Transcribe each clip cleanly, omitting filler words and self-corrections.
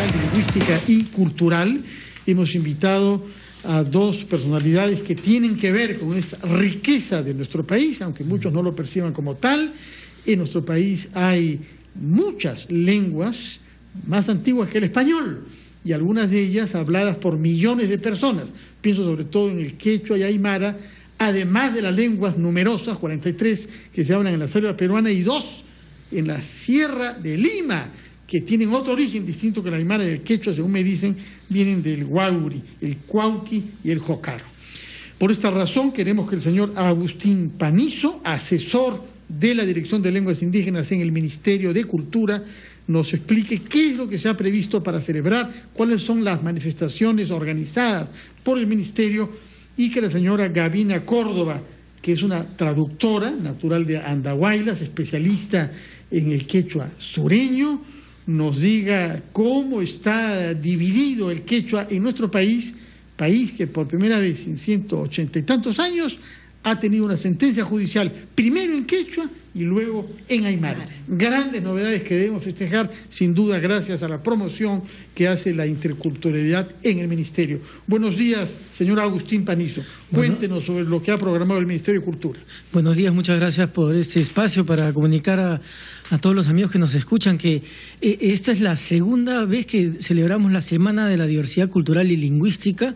lingüística y cultural. Hemos invitado a dos personalidades que tienen que ver con esta riqueza de nuestro país, aunque muchos no lo perciban como tal. En nuestro país hay muchas lenguas más antiguas que el español, y algunas de ellas habladas por millones de personas. Pienso sobre todo en el quechua y aymara, además de las lenguas numerosas, 43 que se hablan en la selva peruana y 2 en la Sierra de Lima, que tienen otro origen distinto que el aymara y el quechua, según me dicen, vienen del guauri, el cuauqui y el jocaro. Por esta razón queremos que el señor Agustín Panizo, asesor de la Dirección de Lenguas Indígenas en el Ministerio de Cultura, nos explique qué es lo que se ha previsto para celebrar, cuáles son las manifestaciones organizadas por el Ministerio, y que la señora Gavina Córdoba, que es una traductora natural de Andahuaylas, especialista en el quechua sureño, nos diga cómo está dividido el quechua en nuestro país, país que por primera vez en 180 y tantos años ha tenido una sentencia judicial, primero en quechua y luego en aymara. Grandes novedades que debemos festejar, sin duda, gracias a la promoción que hace la interculturalidad en el Ministerio. Buenos días, señor Agustín Panizo. Cuéntenos sobre lo que ha programado el Ministerio de Cultura. Buenos días, muchas gracias por este espacio para comunicar a todos los amigos que nos escuchan que esta es la segunda vez que celebramos la Semana de la Diversidad Cultural y Lingüística.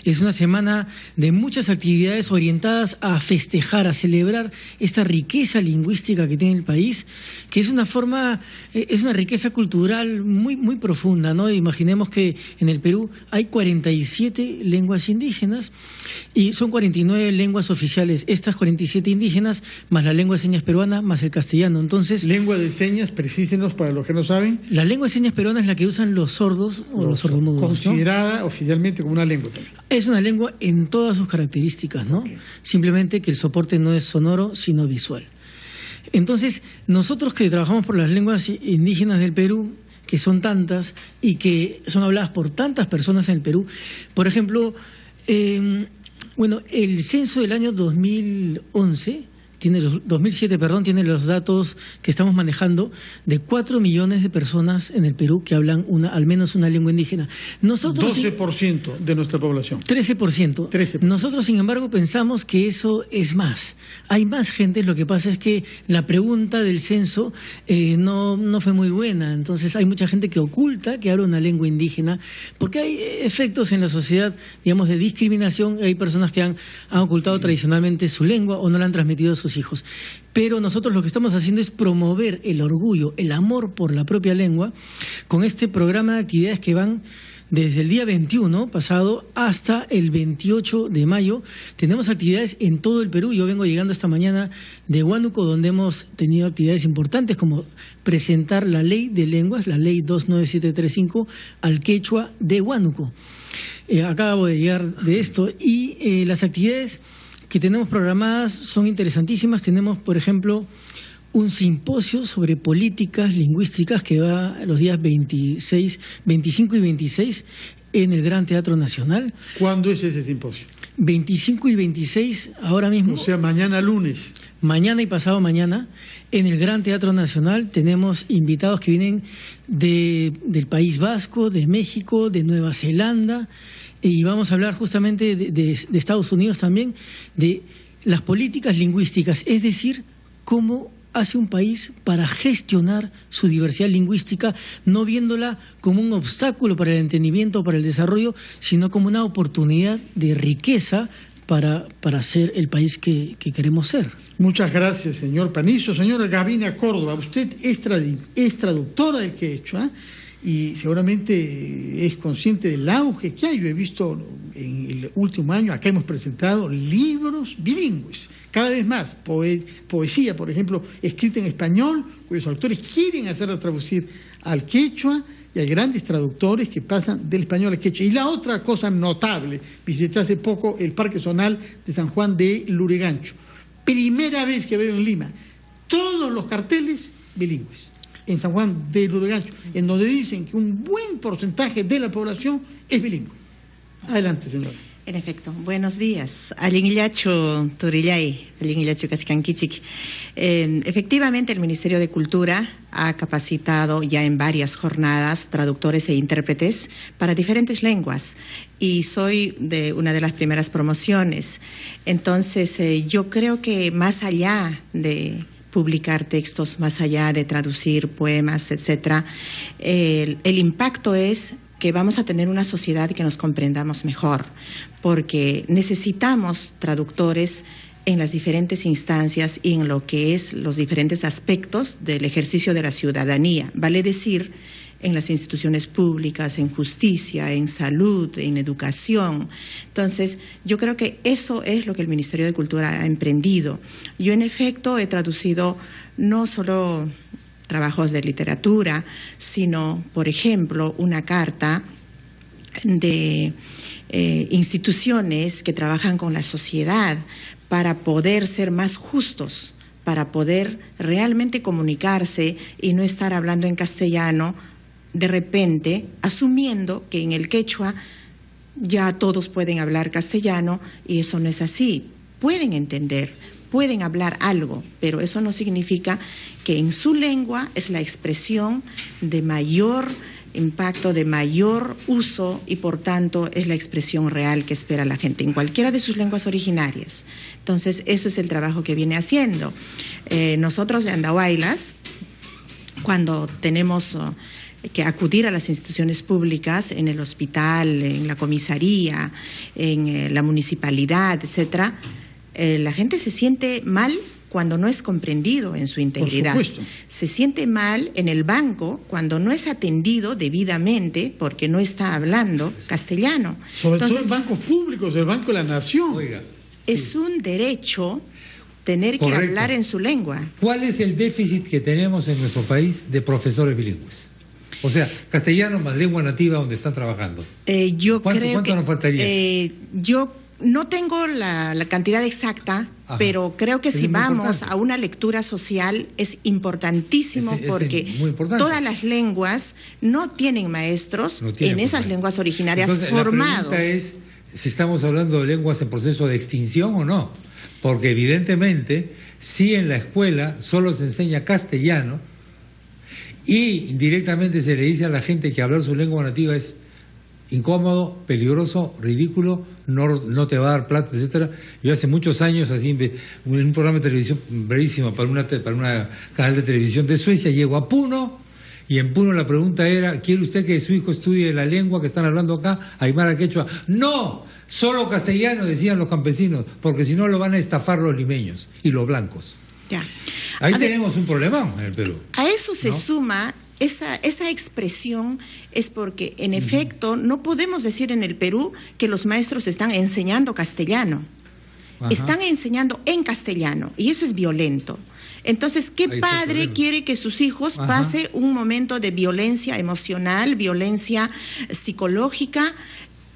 Es una semana de muchas actividades orientadas a festejar, a celebrar esta riqueza lingüística que tiene el país, que es una forma, es una riqueza cultural muy profunda, ¿no? Imaginemos que en el Perú hay 47 lenguas indígenas y son 49 lenguas oficiales, estas 47 indígenas, más la lengua de señas peruana, más el castellano. Entonces, lengua de señas, precísenos para los que no saben. La lengua de señas peruana es la que usan los sordos o los sordomudos, considerada, ¿no?, oficialmente como una lengua también. Es una lengua en todas sus características, ¿no? Okay. Simplemente que el soporte no es sonoro, sino visual. Entonces, nosotros que trabajamos por las lenguas indígenas del Perú, que son tantas y que son habladas por tantas personas en el Perú, por ejemplo, el censo del año 2007, tiene los datos que estamos manejando de 4 millones de personas en el Perú que hablan al menos una lengua indígena. Nosotros 12% de nuestra población. 13%. 13%. Nosotros, sin embargo, pensamos que eso es más. Hay más gente, lo que pasa es que la pregunta del censo no fue muy buena. Entonces hay mucha gente que oculta que habla una lengua indígena, porque hay efectos en la sociedad, digamos, de discriminación. Hay personas que han ocultado tradicionalmente su lengua o no la han transmitido a sus hijos. Pero nosotros lo que estamos haciendo es promover el orgullo, el amor por la propia lengua, con este programa de actividades que van desde el día 21 pasado hasta el 28 de mayo. Tenemos actividades en todo el Perú. Yo vengo llegando esta mañana de Huánuco, donde hemos tenido actividades importantes como presentar la ley de lenguas, la ley 29735, al quechua de Huánuco. Acabo de llegar de esto y las actividades que tenemos programadas son interesantísimas. Tenemos, por ejemplo, un simposio sobre políticas lingüísticas que va los días 25 y 26 en el Gran Teatro Nacional. ¿Cuándo es ese simposio? 25 y 26, ahora mismo. O sea, mañana lunes. Mañana y pasado mañana, en el Gran Teatro Nacional, tenemos invitados que vienen del País Vasco, de México, de Nueva Zelanda, y vamos a hablar justamente de Estados Unidos también, de las políticas lingüísticas, es decir, cómo hace un país para gestionar su diversidad lingüística, no viéndola como un obstáculo para el entendimiento o para el desarrollo, sino como una oportunidad de riqueza para ser el país que queremos ser. Muchas gracias, señor Panizo. Señora Gavina Córdoba, usted es traductora del quechua y seguramente es consciente del auge que hay. Yo he visto en el último año, acá hemos presentado libros bilingües, cada vez más, poesía, por ejemplo, escrita en español, cuyos autores quieren hacerla traducir al quechua, y hay grandes traductores que pasan del español al quechua. Y la otra cosa notable, visité hace poco el Parque Zonal de San Juan de Lurigancho. Primera vez que veo en Lima todos los carteles bilingües en San Juan de Lurigancho, en donde dicen que un buen porcentaje de la población es bilingüe. Adelante, señora. En efecto, buenos días. Allingillacho Turillay, Allingillacho Cascanquichic. Efectivamente, el Ministerio de Cultura ha capacitado ya en varias jornadas traductores e intérpretes para diferentes lenguas y soy de una de las primeras promociones. Entonces, yo creo que más allá de publicar textos, más allá de traducir poemas, etcétera, el impacto es que vamos a tener una sociedad que nos comprendamos mejor, porque necesitamos traductores en las diferentes instancias y en lo que es los diferentes aspectos del ejercicio de la ciudadanía, vale decir, en las instituciones públicas, en justicia, en salud, en educación. Entonces, yo creo que eso es lo que el Ministerio de Cultura ha emprendido. Yo, en efecto, he traducido no solo trabajos de literatura, sino, por ejemplo, una carta de instituciones que trabajan con la sociedad para poder ser más justos, para poder realmente comunicarse y no estar hablando en castellano de repente, asumiendo que en el quechua ya todos pueden hablar castellano y eso no es así. Pueden entender, pueden hablar algo, pero eso no significa que en su lengua es la expresión de mayor impacto, de mayor uso y por tanto es la expresión real que espera la gente en cualquiera de sus lenguas originarias. Entonces, eso es el trabajo que viene haciendo. Nosotros de Andahuaylas, cuando tenemos que acudir a las instituciones públicas, en el hospital, en la comisaría, en la municipalidad, etcétera, la gente se siente mal cuando no es comprendido en su integridad. Por supuesto. Se siente mal en el banco cuando no es atendido debidamente porque no está hablando castellano. Sobre todo en bancos públicos, el Banco de la Nación. Oiga, es un derecho tener que hablar en su lengua. ¿Cuál es el déficit que tenemos en nuestro país de profesores bilingües? O sea, castellano más lengua nativa donde están trabajando. ¿Cuánto nos faltaría? Yo no tengo la cantidad exacta, ajá, pero creo que si vamos a una lectura social es importantísimo porque todas las lenguas no tienen maestros en esas lenguas originarias. Entonces, formados. La pregunta es si estamos hablando de lenguas en proceso de extinción o no, porque evidentemente si en la escuela solo se enseña castellano y indirectamente se le dice a la gente que hablar su lengua nativa es incómodo, peligroso, ridículo, no te va a dar plata, etcétera. Yo hace muchos años, así en un programa de televisión brevísimo para una canal de televisión de Suecia, llego a Puno y en Puno la pregunta era: ¿quiere usted que su hijo estudie la lengua que están hablando acá, aymara, quechua? ¡No! Solo castellano, decían los campesinos, porque si no lo van a estafar los limeños y los blancos. Ya. Ahí tenemos un problemón en el Perú. A eso se suma esa expresión, es porque en efecto no podemos decir en el Perú que los maestros están enseñando castellano. Ajá. Están enseñando en castellano y eso es violento. Entonces, ¿qué padre quiere que sus hijos pase un momento de violencia emocional, violencia psicológica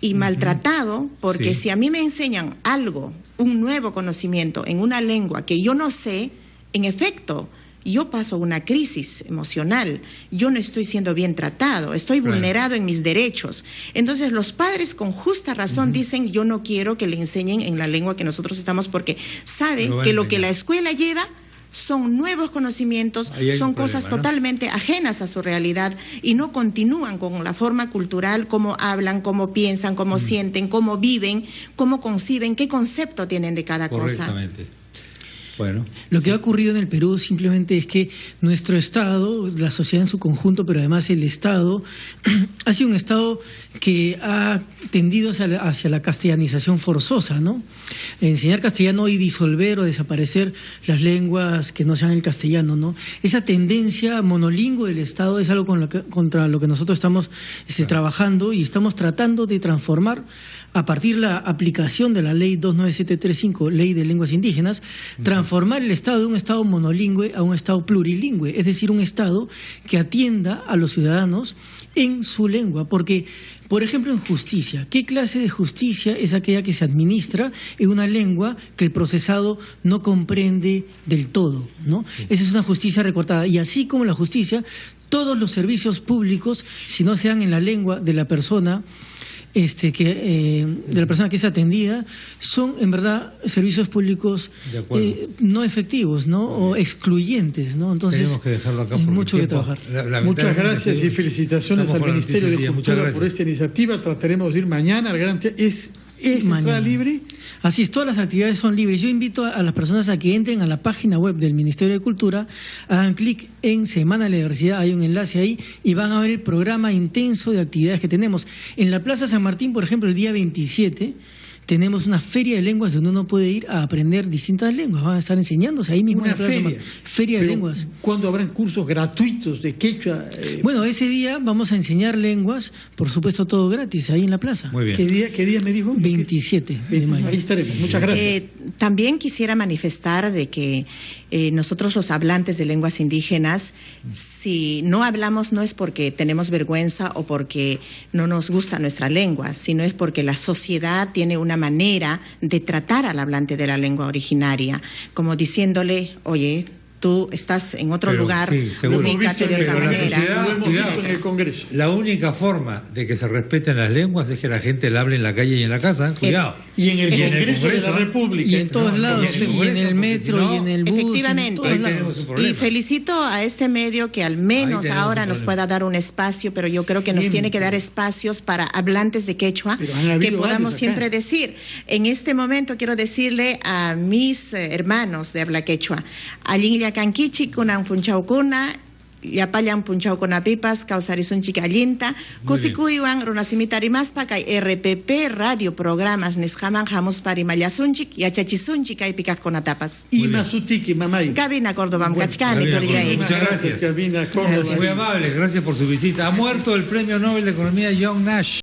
y maltratado? Porque si a mí me enseñan algo, un nuevo conocimiento en una lengua que yo no sé, en efecto, yo paso una crisis emocional, yo no estoy siendo bien tratado, estoy vulnerado en mis derechos. Entonces los padres con justa razón dicen: yo no quiero que le enseñen en la lengua que nosotros estamos, porque saben que lo que la escuela lleva son nuevos conocimientos, son cosas totalmente ajenas a su realidad y no continúan con la forma cultural, cómo hablan, cómo piensan, cómo sienten, cómo viven, cómo conciben, qué concepto tienen de cada cosa. Bueno, lo que ha ocurrido en el Perú simplemente es que nuestro Estado, la sociedad en su conjunto, pero además el Estado, ha sido un Estado que ha tendido hacia la castellanización forzosa, ¿no? Enseñar castellano y disolver o desaparecer las lenguas que no sean el castellano, ¿no? Esa tendencia monolingüe del Estado es algo contra lo que nosotros estamos trabajando y estamos tratando de transformar a partir de la aplicación de la ley 29735, ley de lenguas indígenas, transformar el Estado de un Estado monolingüe a un Estado plurilingüe, es decir, un Estado que atienda a los ciudadanos en su lengua, porque, por ejemplo, en justicia, ¿qué clase de justicia es aquella que se administra en una lengua que el procesado no comprende del todo, ¿no? Esa es una justicia recortada, y así como la justicia, todos los servicios públicos, si no se dan en la lengua de la persona de la persona que es atendida, son en verdad servicios públicos no efectivos, ¿no? O excluyentes, ¿no? Entonces, tenemos que dejarlo acá hay porque mucho el que tiempo, trabajar. Muchas gracias y felicitaciones al Ministerio de Cultura por esta iniciativa. Trataremos de ir mañana al Gran Teatro. ¿Es entrada libre? Así es, todas las actividades son libres. Yo invito a las personas a que entren a la página web del Ministerio de Cultura, hagan clic en Semana de la Diversidad, hay un enlace ahí y van a ver el programa intenso de actividades que tenemos. En la Plaza San Martín, por ejemplo, el día 27, tenemos una feria de lenguas donde uno puede ir a aprender distintas lenguas. Van a estar enseñándose ahí mismo. Una en la Plaza feria de lenguas. ¿Cuándo habrán cursos gratuitos de quechua? Bueno, ese día vamos a enseñar lenguas, por supuesto todo gratis, ahí en la plaza. Muy bien. ¿Qué día me dijo? 27 de mayo. Ahí estaremos. Muchas gracias. También quisiera manifestar de que nosotros los hablantes de lenguas indígenas, si no hablamos no es porque tenemos vergüenza o porque no nos gusta nuestra lengua, sino es porque la sociedad tiene una manera de tratar al hablante de la lengua originaria, como diciéndole, oye, tú estás en otro lugar, ubícate de otra manera. Lo hemos visto en el Congreso. La única forma de que se respeten las lenguas es que la gente la hable en la calle y en la casa. Cuidado. Y en el Congreso de la República. Y en todos lados, y en el metro, y en el bus. Efectivamente. En todos lados. Y felicito a este medio que al menos ahora nos pueda dar un espacio, pero yo creo que nos tiene que dar espacios para hablantes de quechua, que podamos siempre decir. En este momento quiero decirle a mis hermanos de habla quechua, Canquichi, kunan punchaukuna, yapayan punchaukuna pipas, causarisunchi allinta, kusikuiwan, runasimitarimaspa, kay RPP, radio, programas, nesjaman, jamos parimayasunchik, yachachisunchi, kay picasconatapas. Y Masutiki, mamay. Cabina Córdoba, Mcachcani, Torillay. Muchas gracias, Cabina Córdoba. Muy amables, gracias por su visita. Ha muerto el Premio Nobel de Economía John Nash.